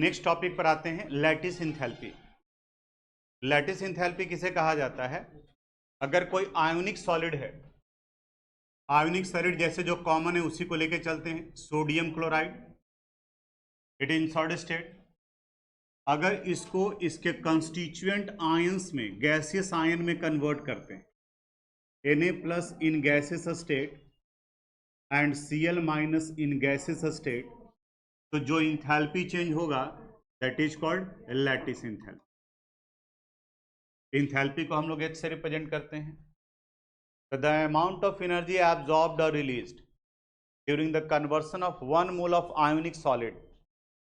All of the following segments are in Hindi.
नेक्स्ट टॉपिक पर आते हैं, लैटिस इंथैल्पी। लैटिस इंथैल्पी किसे कहा जाता है? अगर कोई आयोनिक सॉलिड है, आयोनिक सॉलिड जैसे जो कॉमन है उसी को लेके चलते हैं, sodium chloride, it in solid state. अगर इसको इसके कंस्टिट्यूएंट आयंस में, गैसियस आयन में कन्वर्ट करते हैं, Na+ in gaseous state and Cl- in gaseous state, तो जो इंथैल्पी चेंज होगा that is called lattice enthalpy. Enthalpy को हम लोग H से रिप्रेजेंट करते हैं। The amount of energy absorbed और released during the conversion of 1 mole of ionic solid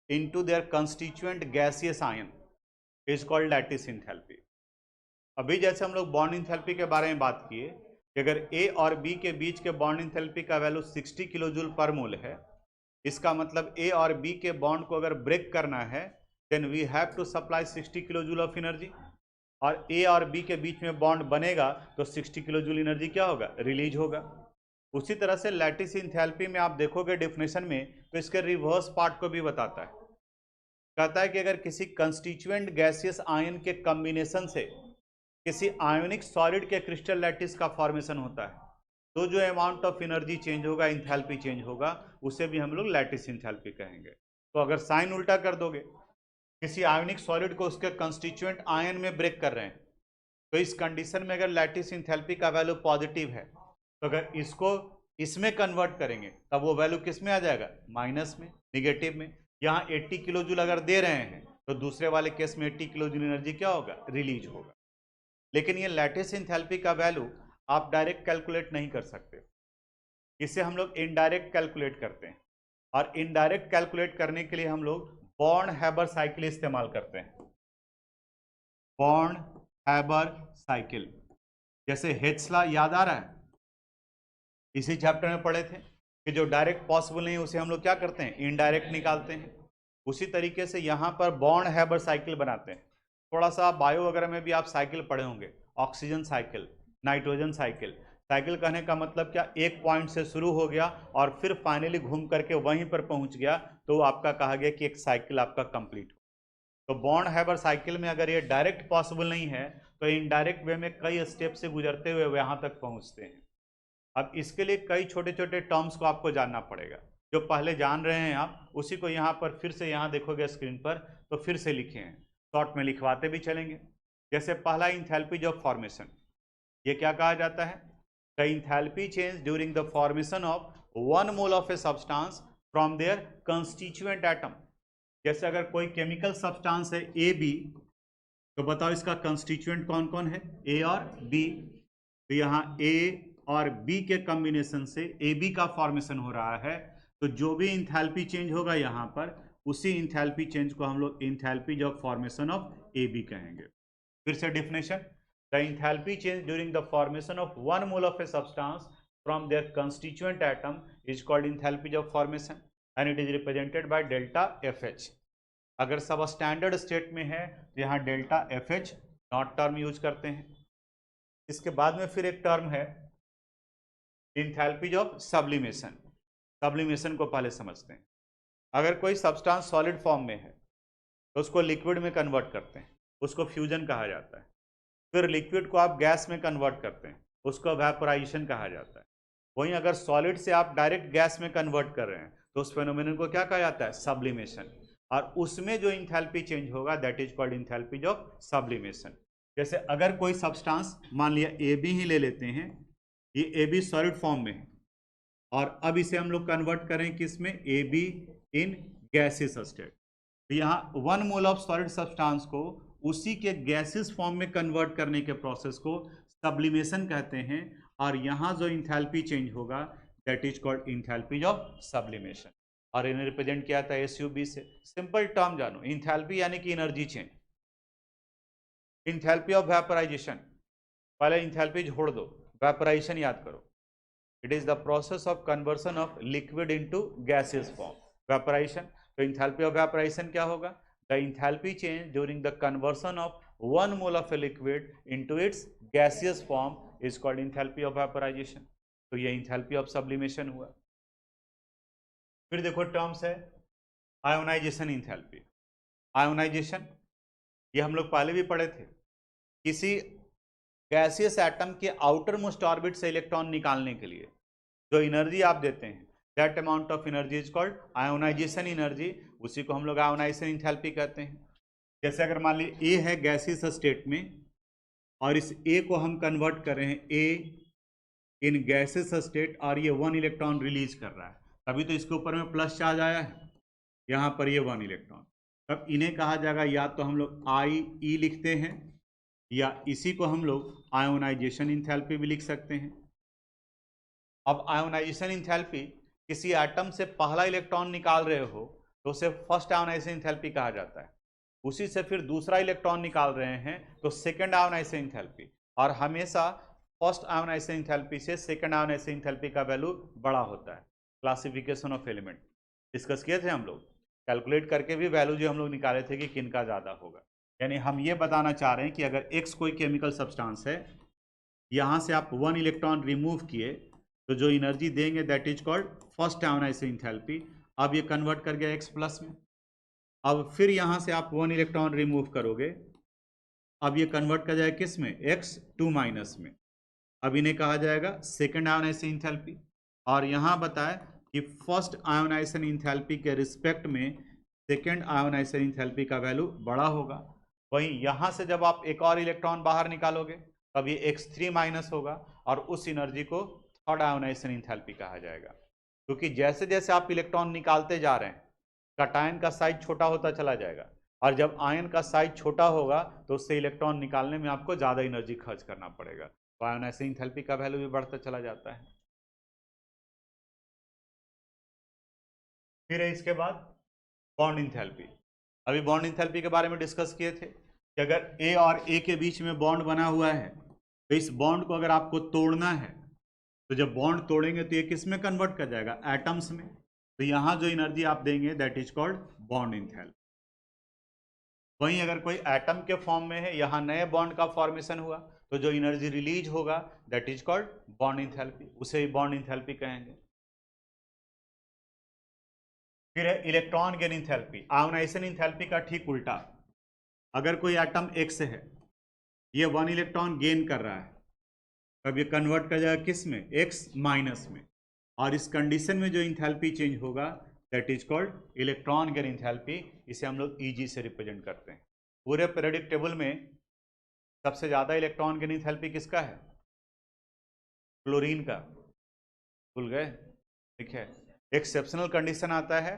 into their constituent gaseous ion is called lattice enthalpy। अभी जैसे हम लोग बॉन्ड इंथैल्पी के बारे में बात किए कि अगर A और B के बीच के बॉन्ड इंथैल्पी का वैल्यू 60 किलो जूल पर मोल है, इसका मतलब A और B के बॉन्ड को अगर ब्रेक करना है then we have to supply 60 kilojoule of energy, और A और B के बीच में बॉन्ड बनेगा तो 60 किलो जूल एनर्जी क्या होगा? रिलीज होगा। उसी तरह से लैटिस इंथैल्पी में आप देखोगे डेफिनेशन में तो इसके रिवर्स पार्ट को भी बताता है। कहता है कि अगर किसी कंस्टिट्यूएंट गैसियस आयन के कॉम्बिनेशन से किसी आयोनिक सॉलिड के क्रिस्टल लैटिस का फॉर्मेशन होता है तो जो अमाउंट ऑफ एनर्जी चेंज होगा, इंथैल्पी चेंज होगा, उसे भी हम लोग लैटिस इंथैल्पी कहेंगे। तो अगर साइन उल्टा कर दोगे, किसी आयोनिक सॉलिड को उसके कंस्टिट्यूएंट आयन में ब्रेक कर रहे हैं, तो इस कंडीशन में अगर लैटिस इंथैल्पी का वैल्यू पॉजिटिव है तो अगर इसको इसमें कन्वर्ट करेंगे तब वो वैल्यू किस में आ जाएगा? माइनस में, निगेटिव में। यहाँ 80 किलो जूल अगर दे रहे हैं तो दूसरे वाले केस में 80 किलो जूल एनर्जी क्या होगा? रिलीज होगा। लेकिन ये लैटिस इंथैल्पी का वैल्यू आप डायरेक्ट कैलकुलेट नहीं कर सकते, इसे हम लोग इनडायरेक्ट कैलकुलेट करते हैं, और इनडायरेक्ट कैलकुलेट करने के लिए हम लोग बॉर्न-हैबर साइकिल इस्तेमाल करते हैं। बॉर्न-हैबर साइकिल, जैसे हेल्स-लॉ याद आ रहा है? इसी चैप्टर में पढ़े थे कि जो डायरेक्ट पॉसिबल नहीं उसे हम लोग क्या करते हैं? इनडायरेक्ट निकालते हैं। उसी तरीके से यहाँ पर बॉर्न-हैबर साइकिल बनाते हैं। थोड़ा सा बायो वगैरह में भी आप साइकिल पढ़े होंगे, oxygen cycle, nitrogen cycle. Cycle कहने का मतलब क्या? एक पॉइंट से शुरू हो गया और फिर फाइनली घूम करके वहीं पर पहुंच गया, तो आपका कहा गया कि एक साइकिल आपका कंप्लीट हो। तो बॉर्न-हैबर साइकिल में अगर ये डायरेक्ट पॉसिबल नहीं है तो इनडायरेक्ट वे में कई स्टेप से गुजरते हुए यहाँ तक पहुँचते हैं। अब इसके लिए कई छोटे छोटे टर्म्स को आपको जानना पड़ेगा, जो पहले जान रहे हैं आप उसी को यहाँ पर फिर से यहाँ देखोगे स्क्रीन पर तो फिर से लिखे हैं, शॉर्ट में लिखवाते भी चलेंगे। जैसे पहला इंथैल्पी ऑफ फॉर्मेशन, ये क्या कहा जाता है? The enthalpy change during the formation of 1 mole of a substance from their constituent atom. जैसे अगर कोई केमिकल सब्सटेंस है AB, तो बताओ इसका कंस्टिट्यूएंट कौन कौन है? A और B। तो यहाँ A और B के कॉम्बिनेशन से AB का फॉर्मेशन हो रहा है, तो जो भी इंथैल्पी चेंज होगा यहाँ पर, उसी इंथैल्पी चेंज को हम लोग enthalpy of formation of AB कहेंगे। फिर से definition, the enthalpy change during the formation of 1 mole of a substance from their constituent atom is called enthalpy of formation and it is represented by delta FH। अगर सब स्टैंडर्ड स्टेट में है तो यहाँ delta FH naught term use करते हैं। इसके बाद में फिर एक टर्म है इंथैल्पी ऑफ सब्लिमेशन। सब्लिमेशन को पहले समझते हैं। अगर कोई सब्सटेंस सॉलिड फॉर्म में है तो उसको लिक्विड में कन्वर्ट करते हैं, उसको फ्यूजन कहा जाता है। फिर लिक्विड को आप गैस में कन्वर्ट करते हैं, उसको वेपोराइजेशन कहा जाता है। वहीं अगर सॉलिड से आप डायरेक्ट गैस में कन्वर्ट कर रहे हैं तो उस फेनोमेनन को क्या कहा जाता है? सब्लिमेशन। और उसमें जो इंथैल्पी चेंज होगा that is called enthalpy of sublimation. जैसे अगर कोई सब्सटेंस, मान लिया AB ही ले लेते हैं, ये AB सॉलिड फॉर्म में है और अब इसे हम लोग कन्वर्ट करें किसमें? AB in gaseous state. तो यहाँ 1 मोल ऑफ सॉलिड सब्सटेंस को उसी के गैसियस फॉर्म में कन्वर्ट करने के प्रोसेस को सब्लिमेशन कहते हैं, और यहाँ जो इंथैल्पी चेंज होगा that is called enthalpy of sublimation. और इन्हें रिप्रेजेंट किया था SUB से। सिंपल टर्म जानो, इंथैल्पी यानी कि energy change. Enthalpy of vaporisation, पहले इंथैल्पी छोड़ दो, वेपोराइजेशन याद करो। It is the process of conversion of liquid into gaseous form, vaporisation. तो इंथैल्पी ऑफ वेपोराइजेशन क्या होगा? The enthalpy change during the conversion of 1 mole of a liquid into its gaseous form is called enthalpy of vaporisation. तो ये इंथैल्पी ऑफ सब्लिमेशन हुआ। फिर देखो टर्म्स है आयोनाइजेशन इंथैल्पी। आयोनाइजेशन, ये हम लोग पहले भी पढ़े थे। किसी गैसियस एटम के आउटर मोस्ट ऑर्बिट से इलेक्ट्रॉन निकालने के लिए जो एनर्जी आप देते हैं, that amount of energy is called ionisation energy, उसी को हम लोग आयोनाइजेशन इंथैल्पी कहते हैं। जैसे अगर मान लीजिए ए है गैसियस स्टेट में और इस ए को हम कन्वर्ट कर रहे हैं ए इन गैसेस स्टेट और ये 1 इलेक्ट्रॉन रिलीज कर रहा है, तभी तो इसके ऊपर में प्लस चार्ज आया है, यहाँ पर ये 1 इलेक्ट्रॉन। तब इन्हें कहा जाएगा या तो हम लोग आई ई लिखते हैं या इसी को हम लोग आयोनाइजेशन इंथैल्पी भी लिख सकते हैं। अब आयोनाइजेशन इंथैल्पी किसी एटम से पहला इलेक्ट्रॉन निकाल रहे हो तो उसे फर्स्ट आयोनाइजेशन इंथैल्पी कहा जाता है, उसी से फिर दूसरा इलेक्ट्रॉन निकाल रहे हैं तो सेकंड आयोनाइजेशन इंथैल्पी, और हमेशा फर्स्ट आयोनाइजेशन इंथैल्पी से सेकंड आयोनाइजेशन इंथैल्पी का वैल्यू बड़ा होता है। क्लासिफिकेशन ऑफ एलिमेंट डिस्कस किए थे हम लोग, कैलकुलेट करके भी वैल्यू जो हम लोग निकाले थे कि किनका ज़्यादा होगा। यानी हम ये बताना चाह रहे हैं कि अगर X कोई केमिकल सब्सटेंस है, यहाँ से आप 1 इलेक्ट्रॉन रिमूव किए तो जो एनर्जी देंगे that is called first ionisation enthalpy. अब ये कन्वर्ट कर गया X प्लस में, अब फिर यहाँ से आप 1 इलेक्ट्रॉन रिमूव करोगे, अब ये कन्वर्ट कर जाएगा किस में, X2 माइनस में, अब इन्हें कहा जाएगा सेकेंड आयोनाइजेशन इंथैल्पी। और यहाँ बताए कि फर्स्ट आयोनाइजेशन इंथैल्पी के रिस्पेक्ट में सेकेंड आयोनाइजेशन इंथैल्पी का वैल्यू बड़ा होगा। वहीं यहाँ से जब आप एक और इलेक्ट्रॉन बाहर निकालोगे तब ये X3 माइनस होगा और उस एनर्जी को थर्ड आयोनाइजेशन इंथैल्पी कहा जाएगा, क्योंकि जैसे जैसे आप इलेक्ट्रॉन निकालते जा रहे हैं कैटायन का साइज छोटा होता चला जाएगा, और जब आयन का साइज छोटा होगा तो उससे इलेक्ट्रॉन निकालने में आपको ज़्यादा एनर्जी खर्च करना पड़ेगा, तो आयोनाइजेशन इंथैल्पी का वैल्यू भी बढ़ता चला जाता है। फिर है इसके बाद बॉन्ड इंथैल्पी। अभी बॉन्ड इंथैल्पी के बारे में डिस्कस किए थे कि अगर ए और ए के बीच में बॉन्ड बना हुआ है तो इस बॉन्ड को अगर आपको तोड़ना है तो जब बॉन्ड तोड़ेंगे तो ये किस में कन्वर्ट कर जाएगा, एटम्स में। तो यहाँ जो एनर्जी आप देंगे that is called bond enthalpy. वहीं अगर कोई एटम के फॉर्म में है, यहाँ नए बॉन्ड का फॉर्मेशन हुआ तो जो एनर्जी रिलीज होगा that is called bond enthalpy, उसे ही बॉन्ड इंथैल्पी कहेंगे। फिर है electron gain enthalpy, ionisation enthalpy का ठीक उल्टा। अगर कोई एटम X है, ये 1 इलेक्ट्रॉन गेन कर रहा है, तब ये कन्वर्ट कर जाएगा किस में, X माइनस में, और इस कंडीशन में जो इंथैल्पी चेंज होगा that is called electron gain enthalpy, इसे हम लोग EG से रिप्रेजेंट करते हैं। पूरे पीरियोडिक टेबल में सबसे ज़्यादा इलेक्ट्रॉन गेन इंथैल्पी किसका है, क्लोरीन का, भूल गए, ठीक है। एक्सेप्शनल कंडीशन आता है,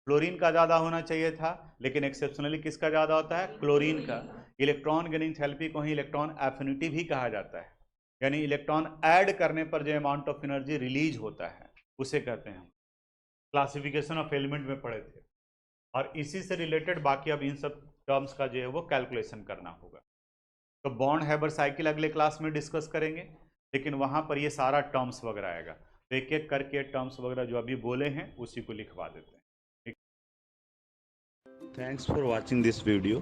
क्लोरीन का ज़्यादा होना चाहिए था, लेकिन एक्सेप्शनली किसका ज़्यादा होता है, क्लोरीन का। इलेक्ट्रॉन गेन इंथैल्पी को ही इलेक्ट्रॉन एफिनिटी भी कहा जाता है, यानी इलेक्ट्रॉन ऐड करने पर जो अमाउंट ऑफ एनर्जी रिलीज होता है उसे कहते हैं हम। क्लासिफिकेशन ऑफ एलिमेंट में पढ़े थे, और इसी से रिलेटेड बाकी अब इन सब टर्म्स का जो है वो कैलकुलेशन करना होगा। तो बॉन्ड हैबर साइकिल अगले क्लास में डिस्कस करेंगे, लेकिन वहाँ पर ये सारा टर्म्स वगैरह आएगा, तो एक एक करके टर्म्स वगैरह जो अभी बोले हैं उसी को लिखवा देते हैं। Thanks for watching this video.